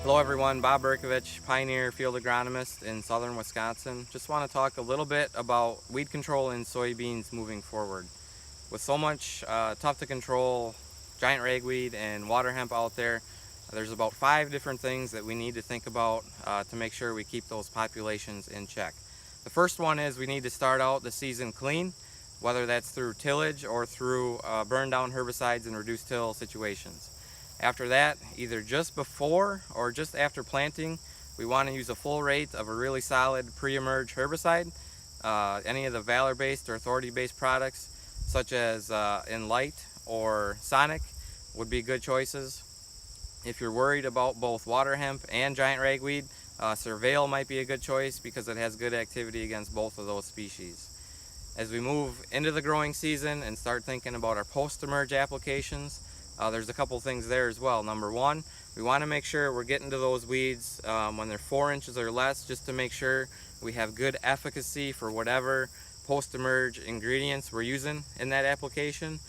Hello everyone, Bob Berkevich, Pioneer Field Agronomist in southern Wisconsin. Just want to talk a little bit about weed control in soybeans moving forward. With so much tough to control giant ragweed and water hemp out there, there's about 5 different things that we need to think about to make sure we keep those populations in check. The first one is we need to start out the season clean, whether that's through tillage or through burn down herbicides and reduced till situations. After that, either just before or just after planting, we want to use a full rate of a really solid pre-emerge herbicide. Any of the Valor-based or authority-based products, such as Enlight or Sonic, would be good choices. If you're worried about both water hemp and giant ragweed, Surveil might be a good choice because it has good activity against both of those species. As we move into the growing season and start thinking about our post-emerge applications, there's a couple things there as well. Number one, we want to make sure we're getting to those weeds when they're 4 inches or less, just to make sure we have good efficacy for whatever post-emerge ingredients we're using in that application.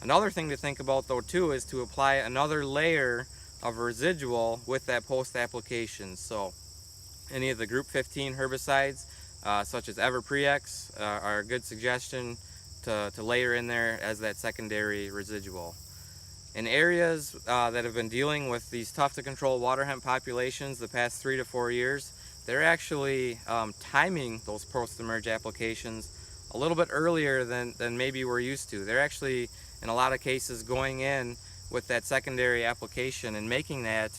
Another thing to think about though too is to apply another layer of residual with that post-application. So any of the group 15 herbicides such as Everprex are a good suggestion to layer in there as that secondary residual. In areas that have been dealing with these tough to control water hemp populations the past 3 to 4 years, they're actually timing those post-emerge applications a little bit earlier than maybe we're used to. They're actually, in a lot of cases, going in with that secondary application and making that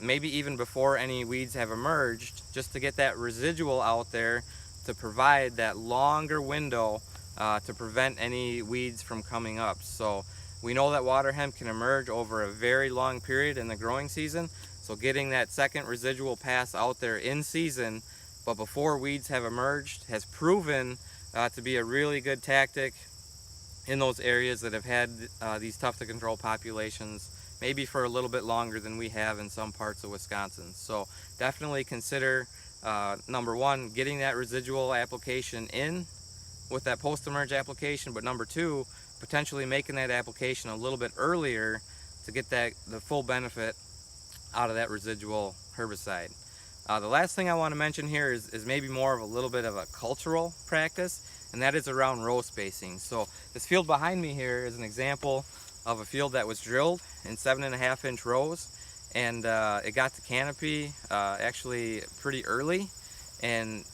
maybe even before any weeds have emerged, just to get that residual out there to provide that longer window to prevent any weeds from coming up. So we know that water hemp can emerge over a very long period in the growing season, so getting that second residual pass out there in season, but before weeds have emerged, has proven to be a really good tactic in those areas that have had these tough to control populations, maybe for a little bit longer than we have in some parts of Wisconsin. So definitely consider, number one, getting that residual application in with that post-emerge application, but number two, potentially making that application a little bit earlier to get the full benefit out of that residual herbicide. The last thing I want to mention here is maybe more of a little bit of a cultural practice, and that is around row spacing. So this field behind me here is an example of a field that was drilled in 7.5 inch rows, and it got to canopy actually pretty early. And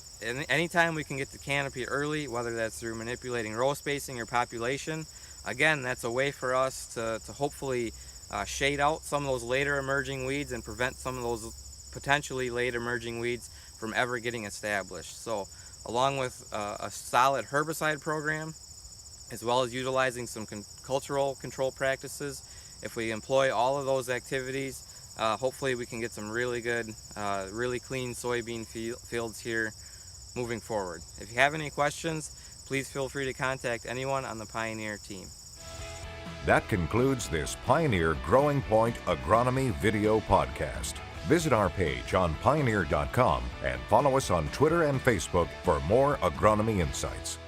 anytime we can get to canopy early, whether that's through manipulating row spacing or population, again, that's a way for us to hopefully shade out some of those later emerging weeds and prevent some of those potentially late emerging weeds from ever getting established. So along with a solid herbicide program, as well as utilizing some cultural control practices, if we employ all of those activities, hopefully we can get some really good, really clean soybean fields here moving forward. If you have any questions, please feel free to contact anyone on the Pioneer team. That concludes this Pioneer Growing Point Agronomy video podcast. Visit our page on pioneer.com and follow us on Twitter and Facebook for more agronomy insights.